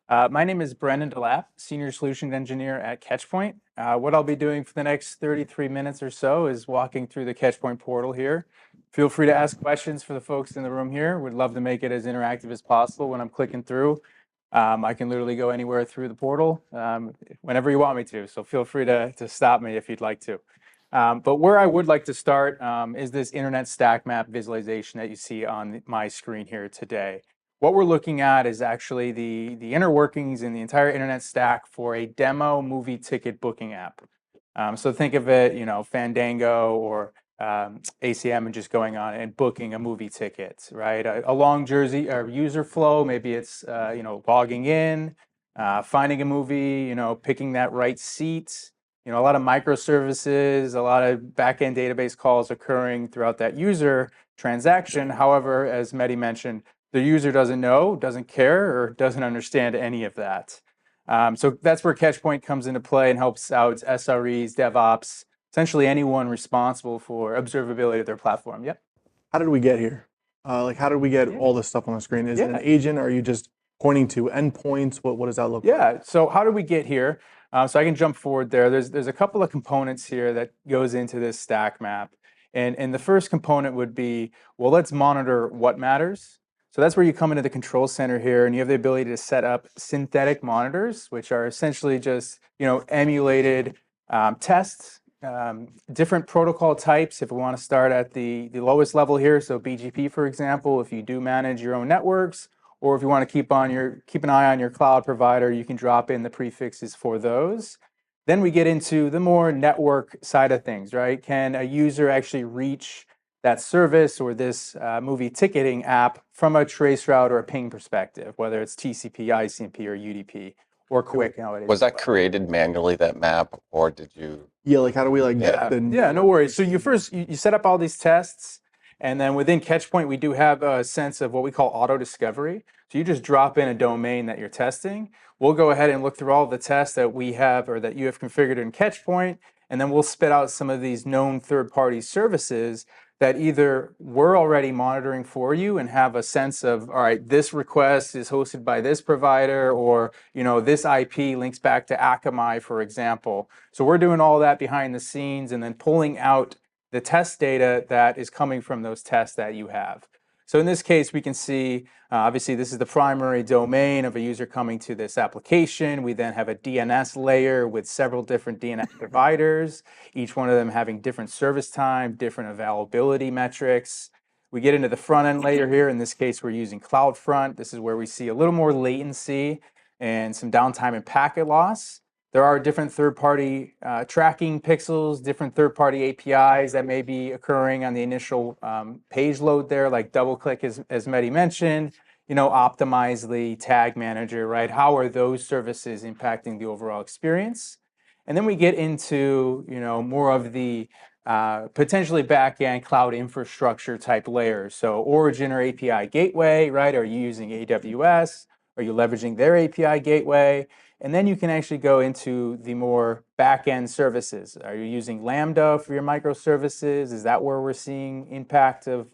My name is Brendan DeLapp, Senior Solutions Engineer at Catchpoint. What I'll be doing for the next 33 minutes or so is walking through the Catchpoint portal here. Feel free to ask questions for the folks in the room here. We'd love to make it as interactive as possible when I'm clicking through. I can literally go anywhere through the portal whenever you want me to, so feel free to stop me if you'd like to. But where I would like to start is this internet stack map visualization that you see on my screen here today. What we're looking at is actually the inner workings in the entire internet stack for a demo movie ticket booking app. So think of it, Fandango or ACM and just going on and booking a movie ticket, right? A long jersey or user flow, maybe it's, logging in, finding a movie, picking that right seat, a lot of microservices, a lot of backend database calls occurring throughout that user transaction. However, as Mehdi mentioned, the user doesn't know, doesn't care, or doesn't understand any of that. So that's where Catchpoint comes into play and helps out SREs, DevOps, essentially anyone responsible for observability of their platform. Yep. How did we get here? How did we get all this stuff on the screen? Is it an agent, or are you just pointing to endpoints? What does that look like? Yeah, so how did we get here? So I can jump forward there. There's a couple of components here that goes into this stack map. And the first component would be, well, let's monitor what matters. So that's where you come into the control center here, and you have the ability to set up synthetic monitors, which are essentially just emulated tests, different protocol types. If we want to start at the lowest level here, so BGP, for example, if you do manage your own networks, or if you want to keep an eye on your cloud provider, you can drop in the prefixes for those. Then we get into the more network side of things, right? Can a user actually reach that service or this movie ticketing app from a traceroute or a ping perspective, whether it's TCP, ICMP, or UDP, or QUIC nowadays. Was that created manually, that map, or did you? Yeah, how do we get the... Yeah, no worries. So you set up all these tests, and then within Catchpoint, we do have a sense of what we call auto discovery. So you just drop in a domain that you're testing. We'll go ahead and look through all of the tests that we have or that you have configured in Catchpoint, and then we'll spit out some of these known third-party services that either we're already monitoring for you and have a sense of, all right, this request is hosted by this provider, or this IP links back to Akamai, for example. So we're doing all that behind the scenes and then pulling out the test data that is coming from those tests that you have. So in this case, we can see, obviously, this is the primary domain of a user coming to this application. We then have a DNS layer with several different DNS providers, each one of them having different service time, different availability metrics. We get into the front end layer here. In this case, we're using CloudFront. This is where we see a little more latency and some downtime and packet loss. There are different third-party tracking pixels, different third-party APIs that may be occurring on the initial page load there, like DoubleClick, as Mehdi mentioned, Optimizely, Tag Manager, right? How are those services impacting the overall experience? And then we get into, more of the potentially back-end cloud infrastructure type layers. So origin or API gateway, right? Are you using AWS? Are you leveraging their API gateway? And then you can actually go into the more back-end services. Are you using Lambda for your microservices? Is that where we're seeing impact of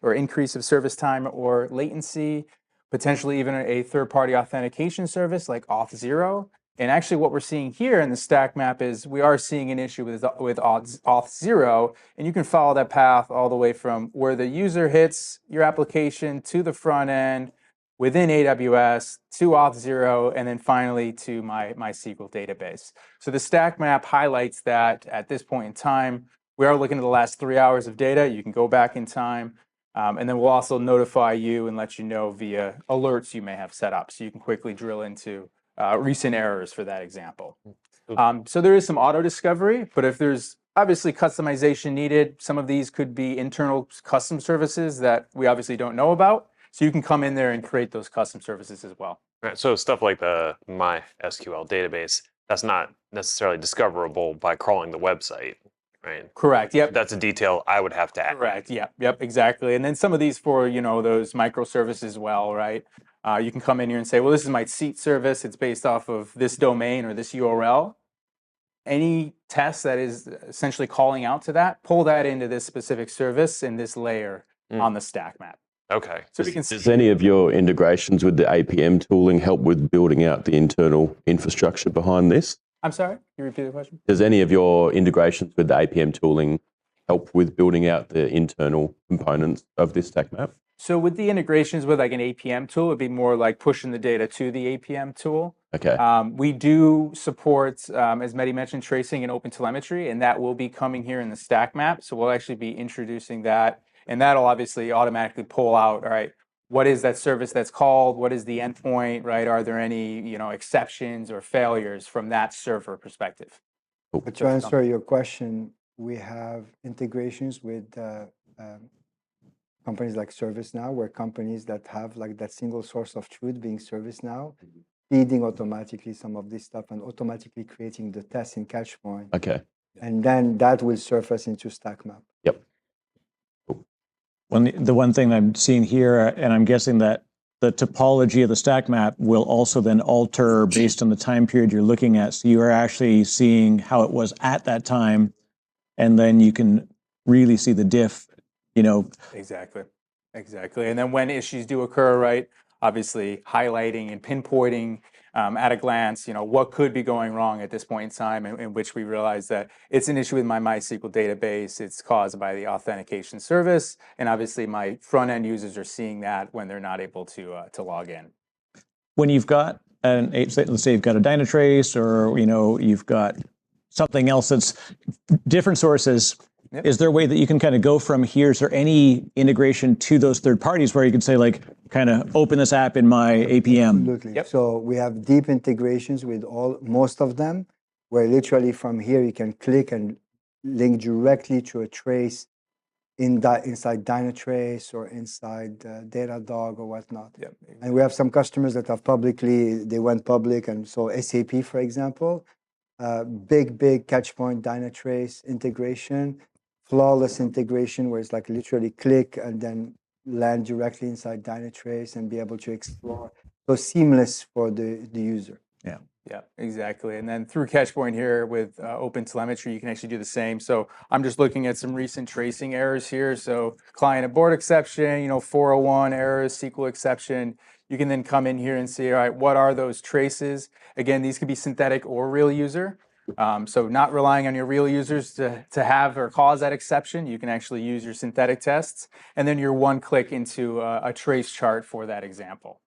or increase of service time or latency? Potentially even a third-party authentication service like Auth0. And actually what we're seeing here in the stack map is we are seeing an issue with Auth0, and you can follow that path all the way from where the user hits your application to the front end, within AWS, to Auth0, and then finally to my MySQL database. So the stack map highlights that at this point in time, we are looking at the last 3 hours of data. You can go back in time, and then we'll also notify you and let you know via alerts you may have set up, so you can quickly drill into recent errors for that example. So there is some auto discovery, but if there's obviously customization needed, some of these could be internal custom services that we obviously don't know about. So you can come in there and create those custom services as well. Right, so stuff like the MySQL database, that's not necessarily discoverable by crawling the website, right? Correct, yep. That's a detail I would have to add. Correct, yep, exactly. And then some of these for, those microservices as well, right? You can come in here and say, well, this is my seat service. It's based off of this domain or this URL. Any test that is essentially calling out to that, pull that into this specific service in this layer on the stack map. Okay. So we can see Does any of your integrations with the APM tooling help with building out the internal infrastructure behind this? I'm sorry, can you repeat the question? Does any of your integrations with the APM tooling help with building out the internal components of this stack map? So with the integrations with like an APM tool, it'd be more like pushing the data to the APM tool. Okay. We do support, as Mehdi mentioned, tracing and open telemetry, and that will be coming here in the stack map. So we'll actually be introducing that, and that'll obviously automatically pull out, all right, what is that service that's called? What is the endpoint, right? Are there any, exceptions or failures from that server perspective? But to answer your question, we have integrations with companies like ServiceNow, where companies that have like that single source of truth being ServiceNow, feeding automatically some of this stuff and automatically creating the test in Catchpoint. Okay. And then that will surface into StackMap. Yep. The one thing I'm seeing here, and I'm guessing that the topology of the stack map will also then alter based on the time period you're looking at. So you are actually seeing how it was at that time, and then you can really see the diff, Exactly. And then when issues do occur, right, obviously highlighting and pinpointing at a glance, what could be going wrong at this point in time, in which we realize that it's an issue with my MySQL database. It's caused by the authentication service, and obviously my front end users are seeing that when they're not able to log in. When you've got let's say you've got a Dynatrace, or you've got something else that's different sources. Yep. Is there a way that you can kind of go from here? Is there any integration to those third parties where you can say, like, kind of open this app in my APM? Absolutely. Yep. So we have deep integrations with most of them, where literally from here you can click and link directly to a trace inside Dynatrace or inside Datadog or whatnot. Yep. And we have some customers that have they went public, and so SAP, for example, big Catchpoint Dynatrace integration, flawless integration where it's like literally click and then land directly inside Dynatrace and be able to explore. So seamless for the user. Yeah, exactly. And then through Catchpoint here with open telemetry, you can actually do the same. So I'm just looking at some recent tracing errors here. So client abort exception, 401 errors, SQL exception. You can then come in here and see, all right, what are those traces? Again, these could be synthetic or real user. So not relying on your real users to have or cause that exception. You can actually use your synthetic tests, and then your one click into a trace chart for that example.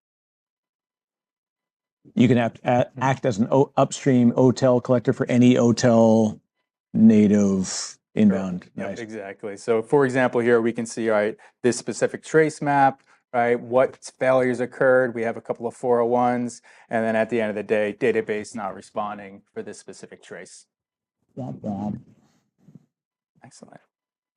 You can act as an upstream OTel collector for any OTel native inbound. Yep, Nice. exactly. So for example, here we can see, all right, this specific trace map, right? What failures occurred? We have a couple of 401s, and then at the end of the day, database not responding for this specific trace. Womp womp. Excellent.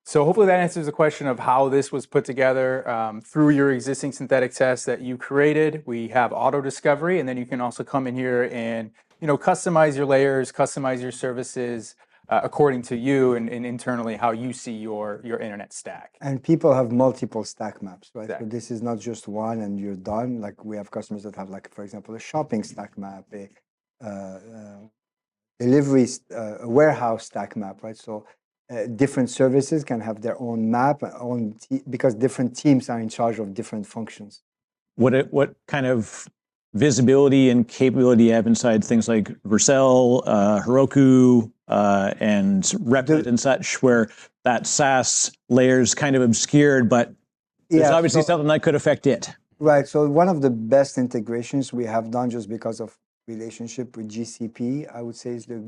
So hopefully that answers the question of how this was put together through your existing synthetic tests that you created. We have auto discovery, and then you can also come in here and customize your layers, customize your services according to you and internally how you see your internet stack. And people have multiple stack maps, right? Exactly. So this is not just one and you're done. Like we have customers that have, like, for example, a shopping stack map, a delivery, a warehouse stack map, right? So different services can have their own map, because different teams are in charge of different functions. What kind of visibility and capability you have inside things like Vercel, Heroku, and Replit and such, where that SaaS layer is kind of obscured, but there's obviously something that could affect it. Right. So one of the best integrations we have done, just because of relationship with GCP, I would say, is the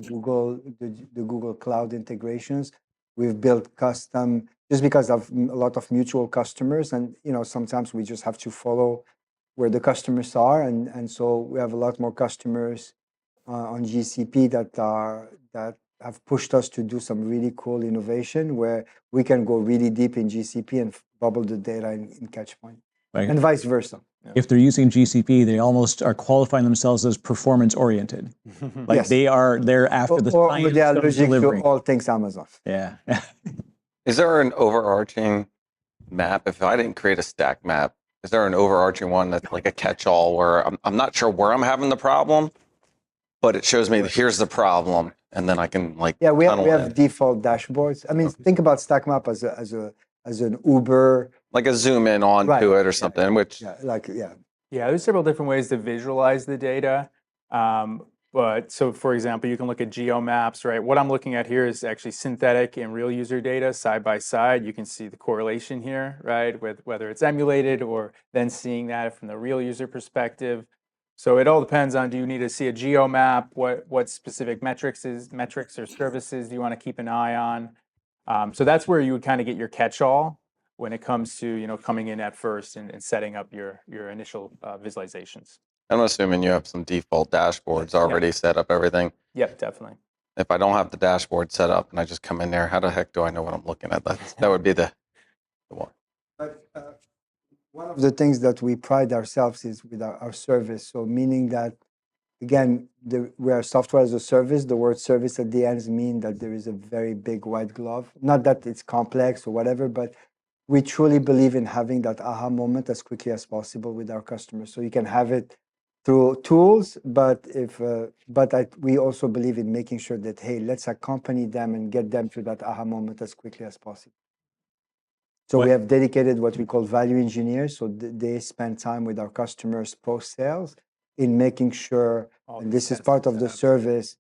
Google Cloud integrations. We've built custom, just because of a lot of mutual customers, and sometimes we just have to follow where the customers are, and so we have a lot more customers on GCP that have pushed us to do some really cool innovation where we can go really deep in GCP and bubble the data in Catchpoint, and vice versa. If they're using GCP, they almost are qualifying themselves as performance oriented. Like Yes. they're after the Or science they are of allergic delivering. to all things Amazon. Yeah. Is there an overarching map? If I didn't create a stack map, is there an overarching one that's like a catch-all where I'm not sure where I'm having the problem, but it shows me here's the problem, and then I can We tunnel have in? default dashboards. I mean, think about StackMap as an Uber like a zoom in onto Right. it or something, which Yeah, Yeah, there's several different ways to visualize the data. But so, for example, you can look at geomaps, right? What I'm looking at here is actually synthetic and real user data side by side. You can see the correlation here, right? With whether it's emulated or then seeing that from the real user perspective. So it all depends on, do you need to see a geomap? What specific metrics or services do you want to keep an eye on? So that's where you would kind of get your catch-all when it comes to coming in at first and setting up your initial visualizations. I'm assuming you have some default dashboards already set up, everything. Yep, definitely. If I don't have the dashboard set up and I just come in there, how the heck do I know what I'm looking at? That would be the one. But one of the things that we pride ourselves is with our service. So meaning that, again, we are software as a service. The word service at the end means that there is a very big white glove. Not that it's complex or whatever, but we truly believe in having that aha moment as quickly as possible with our customers. So you can have it through tools, but we also believe in making sure that, hey, let's accompany them and get them to that aha moment as quickly as possible. So we have dedicated what we call value engineers. So they spend time with our customers post-sales in making sure, and this is part of the service,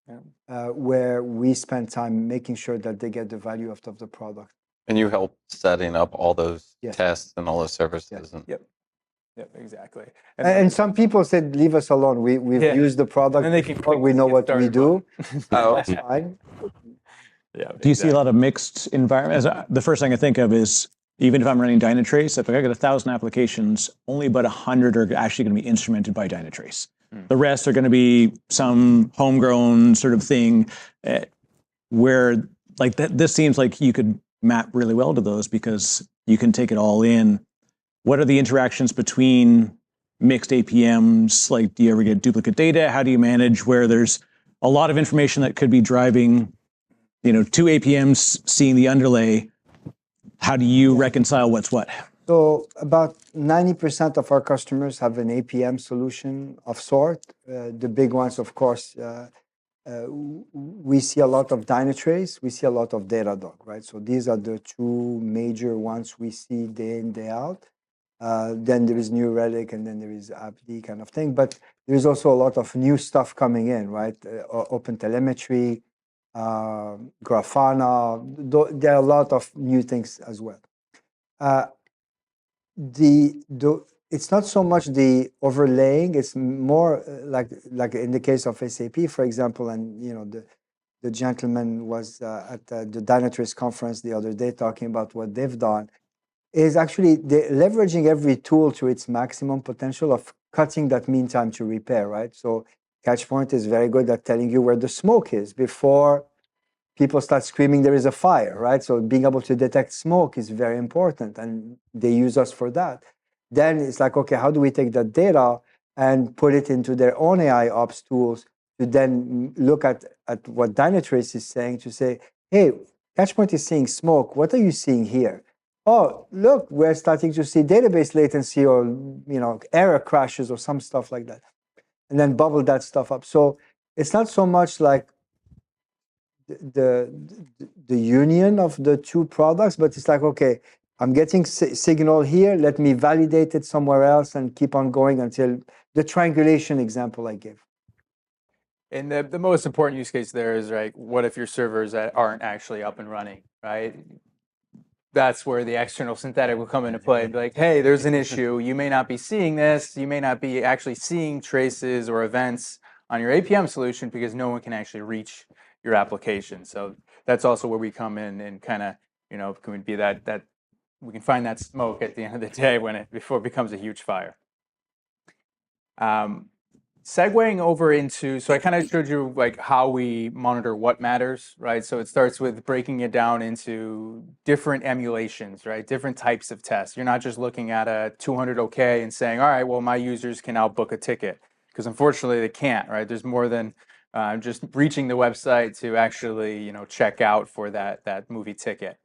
where we spend time making sure that they get the value out of the product. And you help setting up all those Yes. tests and all those services. Yes. And Yep, exactly. And some people said, leave us alone. We've used the product. And they can before. We know what we do. Oh. That's fine. Yeah. Do you see a lot of mixed environments? The first thing I think of is, even if I'm running Dynatrace, if I got 1,000 applications, only about 100 are actually going to be instrumented by Dynatrace. The rest are going to be some homegrown sort of thing where, like, this seems like you could map really well to those because you can take it all in. What are the interactions between mixed APMs? Like, do you ever get duplicate data? How do you manage where there's a lot of information that could be driving, two APMs seeing the underlay? How do you reconcile what's what? So about 90% of our customers have an APM solution of sort. The big ones, of course, we see a lot of Dynatrace, we see a lot of Datadog, right? So these are the two major ones we see day in, day out. Then there is New Relic, and then there is AppD kind of thing. But there is also a lot of new stuff coming in, right? Open telemetry, Grafana. There are a lot of new things as well. It's not so much the overlaying; it's more like in the case of SAP, for example. And the gentleman was at the Dynatrace conference the other day talking about what they've done. Is actually they're leveraging every tool to its maximum potential of cutting that mean time to repair, right? So Catchpoint is very good at telling you where the smoke is before people start screaming there is a fire, right? So being able to detect smoke is very important, and they use us for that. Then it's like, okay, how do we take that data and put it into their own AI ops tools to then look at what Dynatrace is saying to say, hey, Catchpoint is seeing smoke. What are you seeing here? Oh, look, we're starting to see database latency or error crashes or some stuff like that, and then bubble that stuff up. So it's not so much like the union of the two products, but it's like, okay, I'm getting signal here. Let me validate it somewhere else and keep on going until the triangulation example I gave. And the most important use case there is, right, what if your servers aren't actually up and running, right? That's where the external synthetic will come into play and be like, hey, there's an issue. You may not be seeing this. You may not be actually seeing traces or events on your APM solution because no one can actually reach your application. So that's also where we come in and kind of, can be that we can find that smoke at the end of the day before it becomes a huge fire. Segueing over into, so I kind of showed you like how we monitor what matters, right? So it starts with breaking it down into different emulations, right? Different types of tests. You're not just looking at a 200 OK and saying, all right, well, my users can now book a ticket, because unfortunately they can't, right? There's more than just reaching the website to actually, check out for that movie ticket.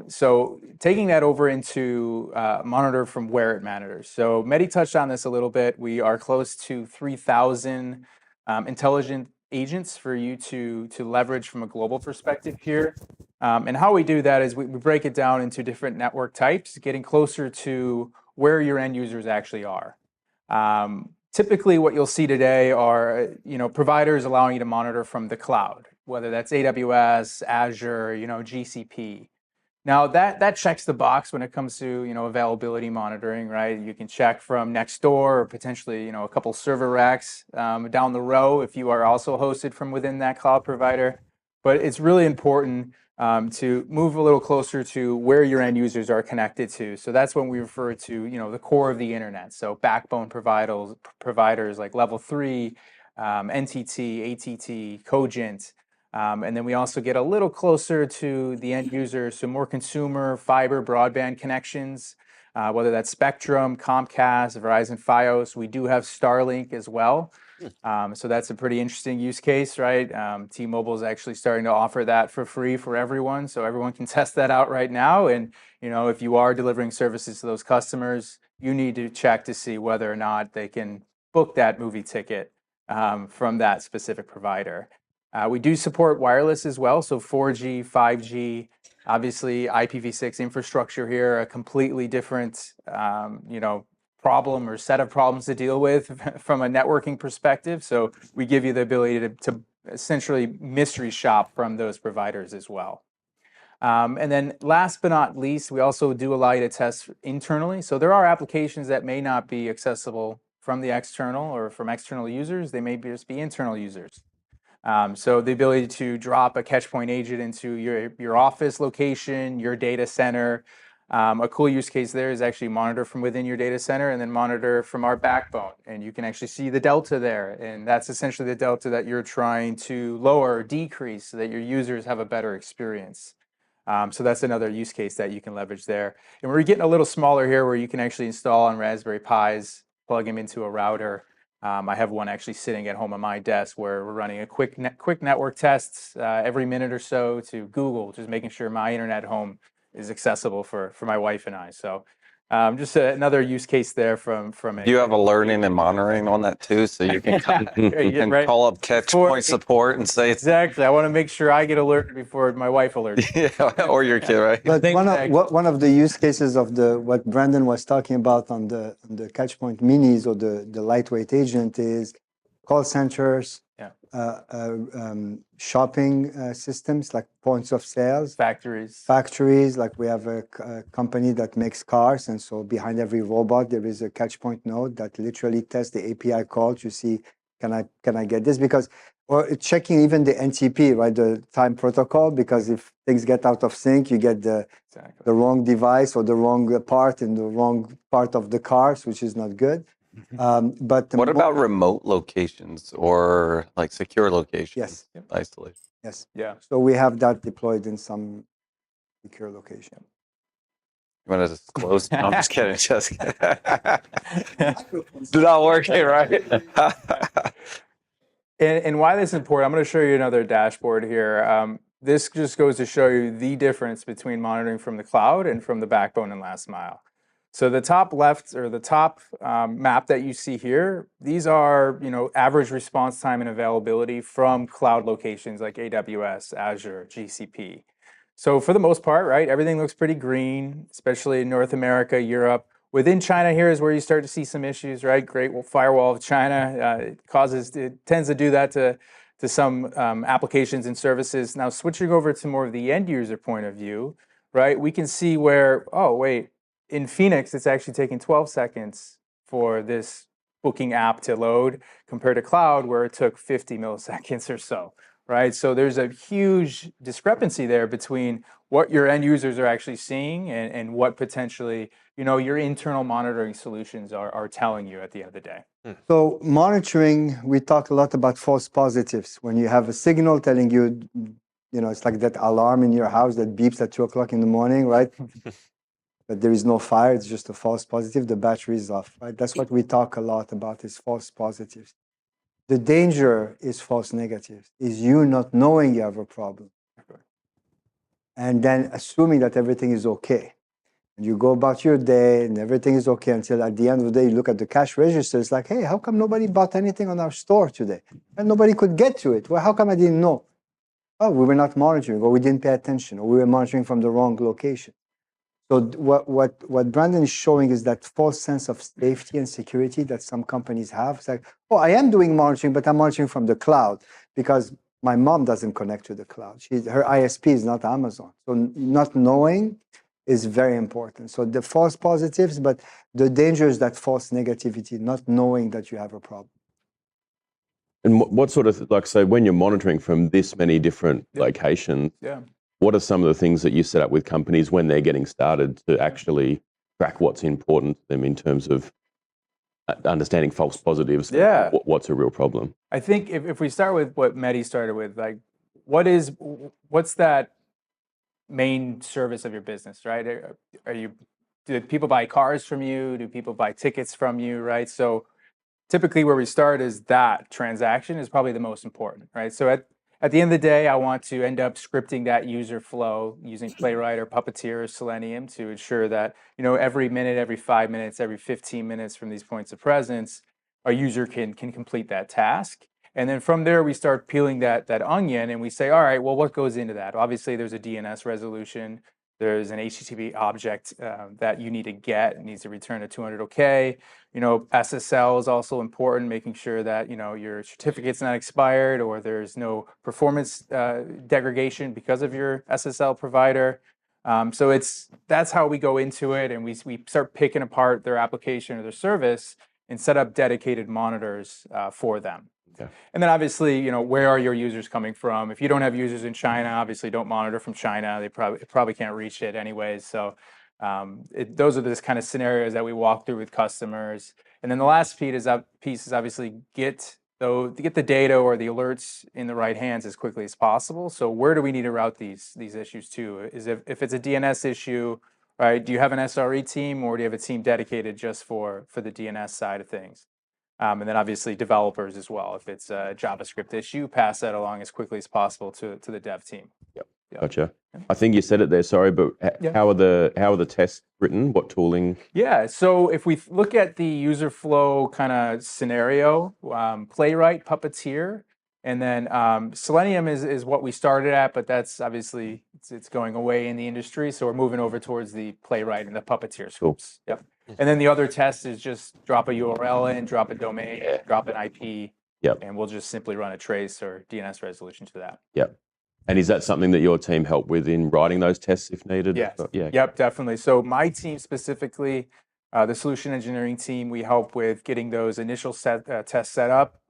So taking that over into monitor from where it matters. So Mehdi touched on this a little bit. We are close to 3,000 intelligent agents for you to leverage from a global perspective here. And how we do that is we break it down into different network types, getting closer to where your end users actually are. Typically, what you'll see today are providers allowing you to monitor from the cloud, whether that's AWS, Azure, GCP. Now that checks the box when it comes to availability monitoring, right? You can check from next door or potentially a couple server racks down the row if you are also hosted from within that cloud provider. But it's really important to move a little closer to where your end users are connected to. So that's when we refer to the core of the internet. So backbone providers like Level 3, NTT, ATT, Cogent. And then we also get a little closer to the end user, so more consumer fiber broadband connections, whether that's Spectrum, Comcast, Verizon Fios. We do have Starlink as well. So that's a pretty interesting use case, right? T-Mobile is actually starting to offer that for free for everyone, so everyone can test that out right now. And if you are delivering services to those customers, you need to check to see whether or not they can book that movie ticket from that specific provider. We do support wireless as well, so 4G, 5G, obviously IPv6 infrastructure here, a completely different, problem or set of problems to deal with from a networking perspective. So we give you the ability to essentially mystery shop from those providers as well. And then last but not least, we also do allow you to test internally. So there are applications that may not be accessible from the external or from external users. They may just be internal users. So the ability to drop a Catchpoint agent into your office location, your data center. A cool use case there is actually monitor from within your data center and then monitor from our backbone. And you can actually see the delta there. And that's essentially the delta that you're trying to lower or decrease so that your users have a better experience. So that's another use case that you can leverage there. And we're getting a little smaller here where you can actually install on Raspberry Pis, plug them into a router. I have one actually sitting at home on my desk where we're running a quick network tests every minute or so to Google, just making sure my internet at home is accessible for my wife and I. So just another use case there from a. Do you have alerting and monitoring on that too? So you can Right. call up Catchpoint support and say, Exactly. I want to make sure I get alerted before my wife alerts. yeah, or your kid, right? But one of the use cases of what Brandon was talking about on the Catchpoint minis or the lightweight agent is call centers, shopping systems like points of sales, factories. Like we have a company that makes cars, and so behind every robot there is a Catchpoint node that literally tests the API call to see can I get this, because or checking even the NTP, right, the time protocol, because if things get out of sync, you get the wrong device or the wrong part in the wrong part of the cars, which is not good. But what about remote locations or like secure locations? Yes. Isolation. Yes. Yeah. So we have that deployed in some secure location. You want to disclose? No, I'm just kidding. Just kidding. Not working, right? And why this is important, I'm going to show you another dashboard here. This just goes to show you the difference between monitoring from the cloud and from the backbone and last mile. So the top left or the top map that you see here, these are average response time and availability from cloud locations like AWS, Azure, GCP. So for the most part, right, everything looks pretty green, especially in North America, Europe. Within China here is where you start to see some issues, right? Great Firewall of China it tends to do that to some applications and services. Now switching over to more of the end user point of view, right? We can see where, oh wait, in Phoenix it's actually taking 12 seconds for this booking app to load compared to cloud where it took 50 milliseconds or so, right? So there's a huge discrepancy there between what your end users are actually seeing and what potentially your internal monitoring solutions are telling you at the end of the day. So monitoring, we talk a lot about false positives. When you have a signal telling you, it's like that alarm in your house that beeps at 2 o'clock in the morning, right? But there is no fire, it's just a false positive, the battery is off, right? That's what we talk a lot about is false positives. The danger is false negatives, is you not knowing you have a problem. And then assuming that everything is okay. And you go about your day and everything is okay until at the end of the day, you look at the cash register. It's like, hey, how come nobody bought anything on our store today? And nobody could get to it. Well, how come I didn't know? Oh, we were not monitoring, or we didn't pay attention, or we were monitoring from the wrong location. So what Brandon is showing is that false sense of safety and security that some companies have. It's like, oh, I am doing monitoring, but I'm monitoring from the cloud because my mom doesn't connect to the cloud. Her ISP is not Amazon. So not knowing is very important. So the false positives, but the danger is that false negativity, not knowing that you have a problem. And what sort of, like, so when you're monitoring from this many different locations, what are some of the things that you set up with companies when they're getting started to actually track what's important to them in terms of understanding false positives? What's a real problem? I think if we start with what Mehdi started with, like, what's that main service of your business, right? Do people buy cars from you? Do people buy tickets from you, right? So typically where we start is that transaction is probably the most important, right? So at the end of the day, I want to end up scripting that user flow using Playwright or Puppeteer or Selenium to ensure that, every minute, every 5 minutes, every 15 minutes from these points of presence, a user can complete that task. And then from there, we start peeling that onion and we say, all right, well, what goes into that? Obviously, there's a DNS resolution. There's an HTTP object that you need to get. It needs to return a 200 OK. SSL is also important, making sure that, your certificate's not expired or there's no performance degradation because of your SSL provider. So that's how we go into it, and we start picking apart their application or their service and set up dedicated monitors for them. Okay. And then obviously, where are your users coming from? If you don't have users in China, obviously don't monitor from China. They probably can't reach it anyways. So those are the kind of scenarios that we walk through with customers. And then the last piece is obviously get the data or the alerts in the right hands as quickly as possible. So where do we need to route these issues to? Is if it's a DNS issue, right? Do you have an SRE team, or do you have a team dedicated just for the DNS side of things? And then obviously developers as well. If it's a JavaScript issue, pass that along as quickly as possible to the dev team. Yep. Gotcha. I think you said it there, sorry, but how are the tests written? What tooling? Yeah, so if we look at the user flow kind of scenario, Playwright, Puppeteer, and then Selenium is what we started at, but that's obviously, it's going away in the industry. So we're moving over towards the Playwright and the Puppeteer scopes. Cool. Yep. And then the other test is just drop a URL in, drop a domain, drop an IP, and we'll just simply run a trace or DNS resolution to that. Yep. And is that something that your team helped with in writing those tests if needed? Yes. Yep, definitely. So my team specifically, the solution engineering team, we help with getting those initial tests set up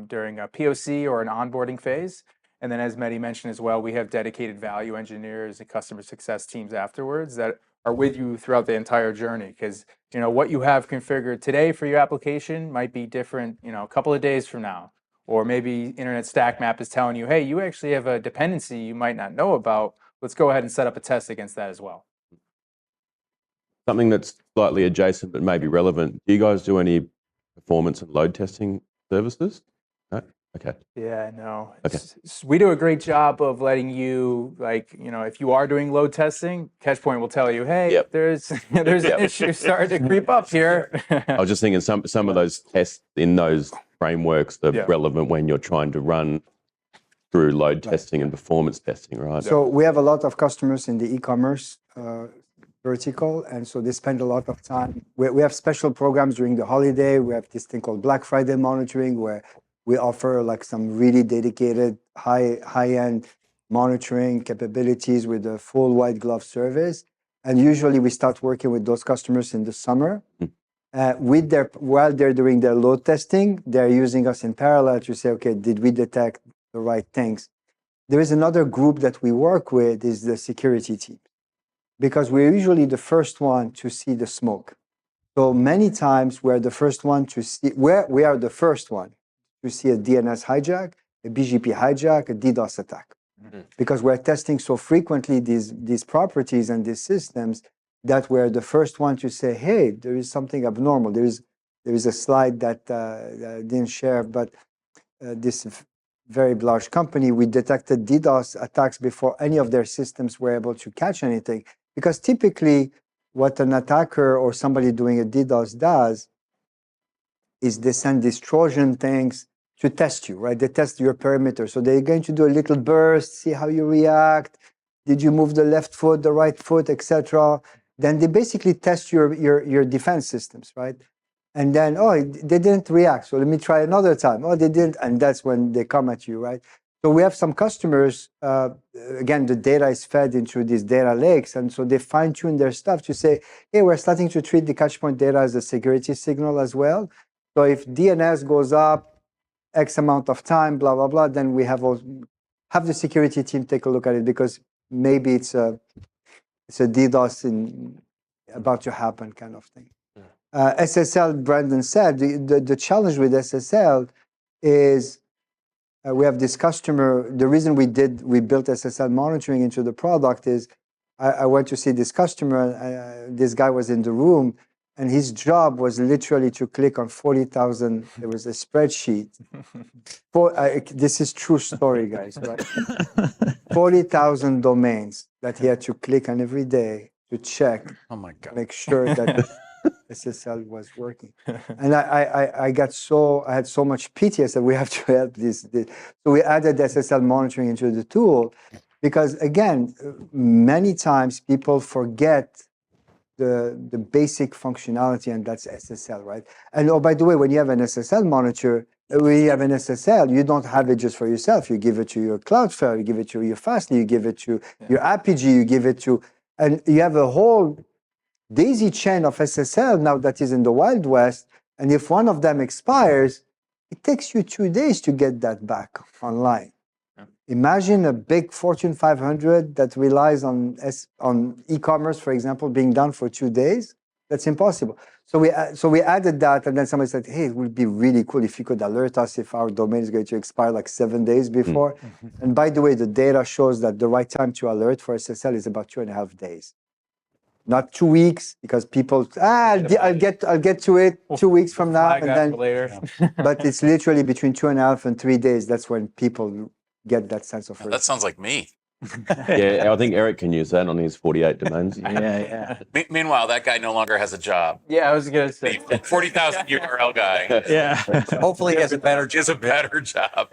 during a POC or an onboarding phase. And then as Mehdi mentioned as well, we have dedicated value engineers and customer success teams afterwards that are with you throughout the entire journey, because what you have configured today for your application might be different a couple of days from now. Or maybe Internet Stack Map is telling you, hey, you actually have a dependency you might not know about. Let's go ahead and set up a test against that as well. Something that's slightly adjacent but maybe relevant. Do you guys do any performance and load testing services? No? Okay. Yeah, no. Okay. We do a great job of letting you, if you are doing load testing, Catchpoint will tell you, hey, there's an issue starting to creep up here. I was just thinking some of those tests in those frameworks are relevant when you're trying to run through load testing and performance testing, right? So we have a lot of customers in the e-commerce vertical, and so they spend a lot of time. We have special programs during the holiday. We have this thing called Black Friday monitoring, where we offer some really dedicated high-end monitoring capabilities with a full white glove service. And usually we start working with those customers in the summer. While they're doing their load testing, they're using us in parallel to say, okay, did we detect the right things? There is another group that we work with, is the security team, because we're usually the first one to see the smoke. So many times we're the first one to see, we are the first one to see a DNS hijack, a BGP hijack, a DDoS attack. Because we're testing so frequently these properties and these systems that we're the first one to say, hey, there is something abnormal. There is a slide that I didn't share, but this very large company, we detected DDoS attacks before any of their systems were able to catch anything. Because typically, what an attacker or somebody doing a DDoS does is they send these Trojan things to test you, right? They test your perimeter. So they're going to do a little burst, see how you react. Did you move the left foot, the right foot, etc.? Then they basically test your defense systems, right? And then, oh, they didn't react. So let me try another time. Oh, they didn't. And that's when they come at you, right? So we have some customers, again, the data is fed into these data lakes. And so they fine tune their stuff to say, hey, we're starting to treat the Catchpoint data as a security signal as well. So if DNS goes up X amount of time, blah, blah, blah, then we have the security team take a look at it, because maybe it's a DDoS about to happen kind of thing. SSL, Brandon said, the challenge with SSL is we have this customer. The reason we built SSL monitoring into the product is I went to see this customer. This guy was in the room, and his job was literally to click on 40,000. There was a spreadsheet. This is true story, guys. Right? 40,000 domains that he had to click on every day to check. Oh my God. Make sure that SSL was working. And I had so much pity. I said, we have to help this. So we added SSL monitoring into the tool, because again, many times people forget the basic functionality, and that's SSL, right? And oh, by the way, when you have an SSL monitor, when you have an SSL, you don't have it just for yourself. You give it to your Cloudflare, you give it to your Fastly, you give it to your APG, you give it to, and you have a whole daisy chain of SSL now that is in the Wild West. And if one of them expires, it takes you 2 days to get that back online. Yeah. Imagine a big Fortune 500 that relies on e-commerce, for example, being done for 2 days. That's impossible. So we added that, and then somebody said, hey, it would be really cool if you could alert us if our domain is going to expire like 7 days before. And by the way, the data shows that the right time to alert for SSL is about 2.5 days. Not 2 weeks, because people, I'll get to it 2 weeks from now, and then later. But it's literally between 2.5 and 3 days. That's when people get that sense of urgency. That sounds like me. Yeah, I think Eric can use that on his 48 domains. Yeah. Meanwhile, that guy no longer has a job. Yeah, I was gonna say. The 40,000 URL guy. Yeah. Hopefully he has a better job.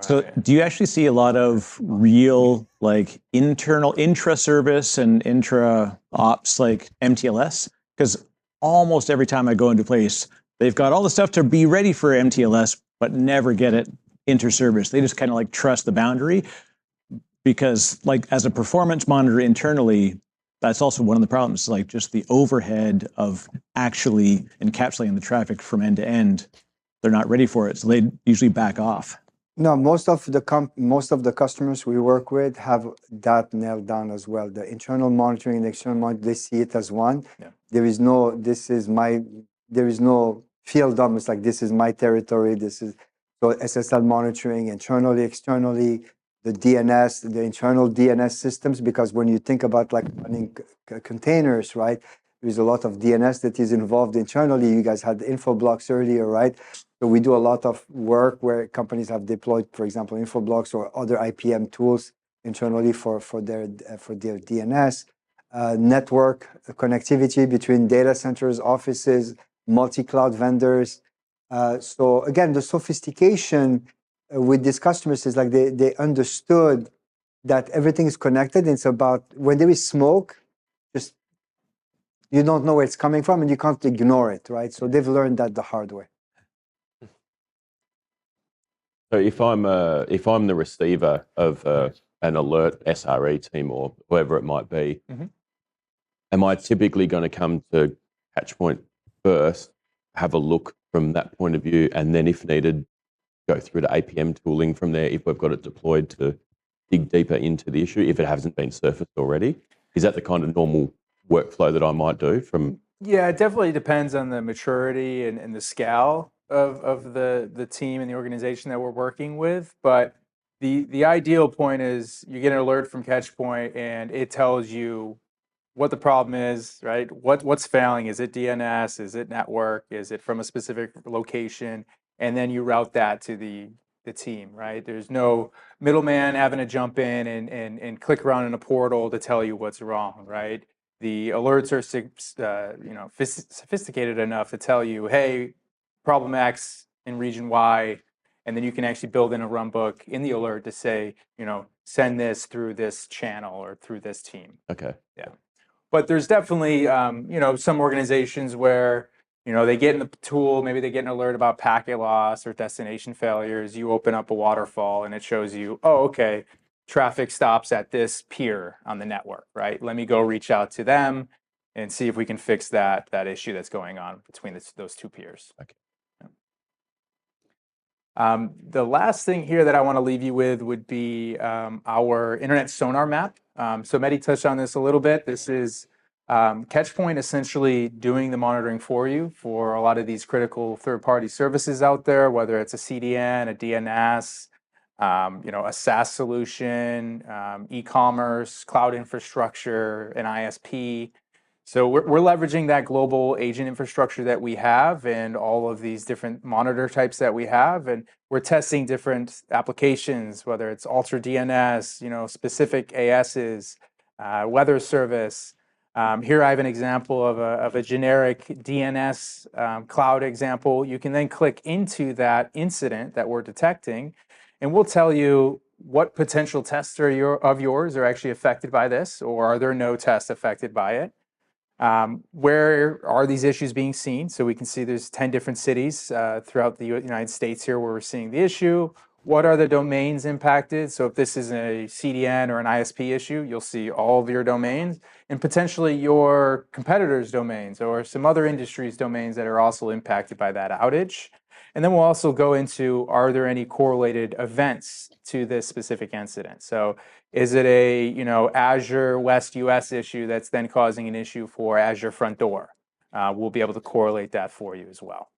So do you actually see a lot of real like internal intra-service and intra-ops like MTLS? Because almost every time I go into a place, they've got all the stuff to be ready for MTLS, but never get it inter-service. They just kind of like trust the boundary, because like as a performance monitor internally, that's also one of the problems, like just the overhead of actually encapsulating the traffic from end to end. They're not ready for it, so they usually back off. No, most of the customers we work with have that nailed down as well. The internal monitoring and external monitoring, they see it as one. Yeah. There is no field almost like this is my territory. So SSL monitoring internally, externally, the DNS, the internal DNS systems, because when you think about like running containers, right? There's a lot of DNS that is involved internally. You guys had the info blocks earlier, right? So we do a lot of work where companies have deployed, for example, info blocks or other IPM tools internally for their DNS. Network connectivity between data centers, offices, multi-cloud vendors. So again, the sophistication with these customers is like they understood that everything is connected. It's about when there is smoke, just you don't know where it's coming from and you can't ignore it, right? So they've learned that the hard way. So if I'm the receiver of an alert SRE team or whoever it might be, am I typically going to come to Catchpoint first, have a look from that point of view, and then if needed, go through to APM tooling from there if we've got it deployed to dig deeper into the issue if it hasn't been surfaced already? Is that the kind of normal workflow that I might do from? Yeah, it definitely depends on the maturity and the scale of the team and the organization that we're working with. But the ideal point is you get an alert from Catchpoint and it tells you what the problem is, right? What's failing? Is it DNS? Is it network? Is it from a specific location? And then you route that to the the team, right? There's no middleman having to jump in and click around in a portal to tell you what's wrong, right? The alerts are sophisticated enough to tell you, hey, problem X in region Y, and then you can actually build in a runbook in the alert to say, send this through this channel or through this team. Okay. Yeah. But there's definitely, some organizations where, they get in the tool, maybe they get an alert about packet loss or destination failures. You open up a waterfall and it shows you, oh, okay, traffic stops at this peer on the network, right? Let me go reach out to them and see if we can fix that issue that's going on between those two peers. Okay. The last thing here that I want to leave you with would be our internet sonar map. So Mehdi touched on this a little bit. This is Catchpoint essentially doing the monitoring for you for a lot of these critical third-party services out there, whether it's a CDN, a DNS, a SaaS solution, e-commerce, cloud infrastructure, an ISP. So we're leveraging that global agent infrastructure that we have and all of these different monitor types that we have, and we're testing different applications, whether it's Ultra DNS, specific ASs, weather service. Here I have an example of a generic DNS cloud example. You can then click into that incident that we're detecting, and we'll tell you what potential tests of yours are actually affected by this, or are there no tests affected by it. Where are these issues being seen? So we can see there's 10 different cities throughout the United States here where we're seeing the issue. What are the domains impacted? So if this is a CDN or an ISP issue, you'll see all of your domains and potentially your competitors' domains or some other industries' domains that are also impacted by that outage. And then we'll also go into, are there any correlated events to this specific incident? So is it a Azure West US issue that's then causing an issue for Azure Front Door? We'll be able to correlate that for you as well.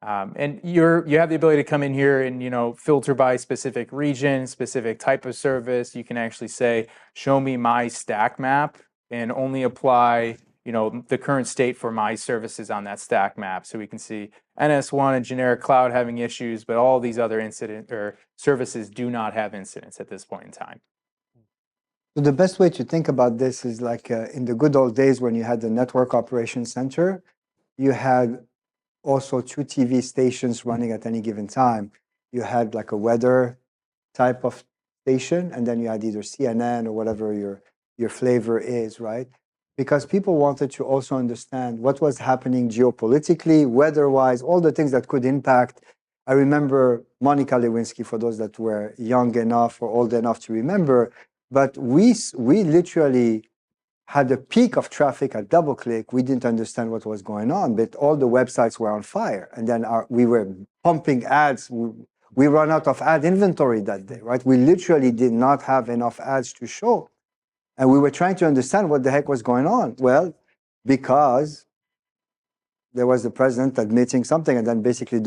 And you have the ability to come in here and filter by specific region, specific type of service. You can actually say, show me my stack map and only apply the current state for my services on that stack map. So we can see NS1 and generic cloud having issues, but all these other incident or services do not have incidents at this point in time. So the best way to think about this is like in the good old days when you had the network operations center, you had also 2 TV stations running at any given time. You had like a weather type of station, and then you had either CNN or whatever your flavor is, right? Because people wanted to also understand what was happening geopolitically, weather-wise, all the things that could impact. I remember Monica Lewinsky, for those that were young enough or old enough to remember, but we literally had a peak of traffic at DoubleClick. We didn't understand what was going on, but all the websites were on fire. And then we were pumping ads. We ran out of ad inventory that day, right? We literally did not have enough ads to show. And we were trying to understand what the heck was going on. Well, because there was the president admitting something, and then basically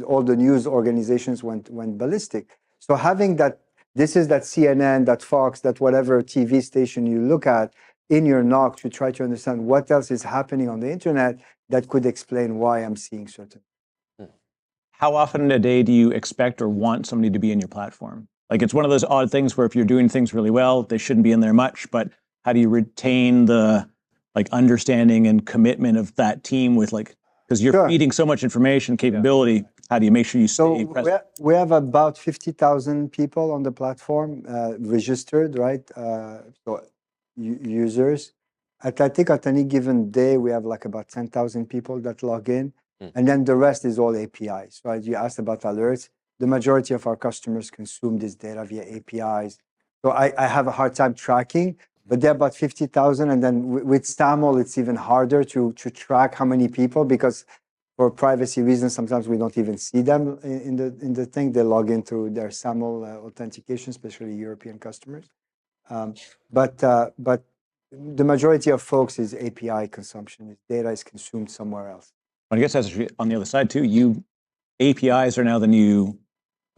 all the news organizations went ballistic. So having that, this is that CNN, that Fox, that whatever TV station you look at in your NOC to try to understand what else is happening on the internet that could explain why I'm seeing certain. How often a day do you expect or want somebody to be in your platform? Like, it's one of those odd things where if you're doing things really well, they shouldn't be in there much, but how do you retain the understanding and commitment of that team with because you're feeding so much information capability, how do you make sure you stay present? We have about 50,000 people on the platform registered, right? So users. I think at any given day, we have about 10,000 people that log in. And then the rest is all APIs, right? You asked about alerts. The majority of our customers consume this data via APIs. So I have a hard time tracking, but there are about 50,000. And then with SAML, it's even harder to track how many people, because for privacy reasons, sometimes we don't even see them in the thing. They log in through their SAML authentication, especially European customers. But the majority of folks is API consumption. Data is consumed somewhere else. But I guess that's on the other side too. APIs are now the new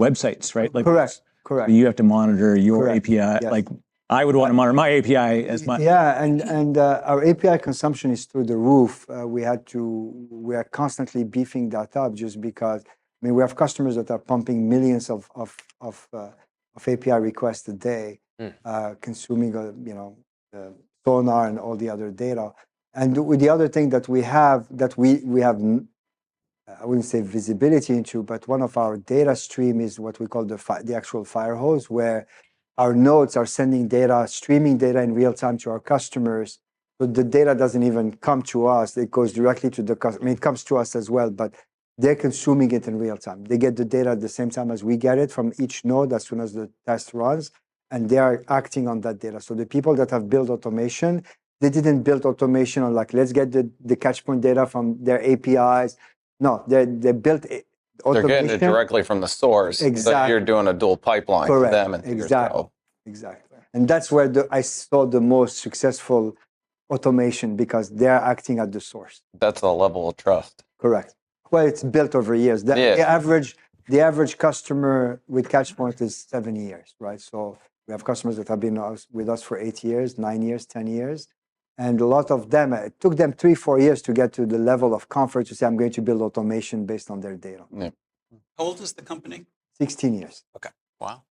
websites, right? Correct. You have to monitor your Correct. API. Yes. I would want to monitor my API as much. Yeah, and our API consumption is through the roof. We are constantly beefing that up just because I mean, we have customers that are pumping millions of API requests a day, consuming, sonar and all the other data. And with the other thing that we have, I wouldn't say visibility into, but one of our data stream is what we call the actual fire hose, where our nodes are sending data, streaming data in real time to our customers. So the data doesn't even come to us. It goes directly to the customer. I mean, it comes to us as well, but they're consuming it in real time. They get the data at the same time as we get it from each node as soon as the test runs, and they are acting on that data. So the people that have built automation, they didn't build automation on like, let's get the Catchpoint data from their APIs. No, they built automation. They're getting it directly from the source. Exactly. So you're doing a dual pipeline to them and to yourself. Exactly. And that's where I saw the most successful automation, because they're acting at the source. That's a level of trust. Correct. Well, it's built over years. The average customer with Catchpoint is 7 years, right? So we have customers that have been with us for 8 years, 9 years, 10 years. And a lot of them, it took them 3-4 years to get to the level of comfort to say, I'm going to build automation based on their data. Yeah. How old is the company? 16 years. Okay. Wow.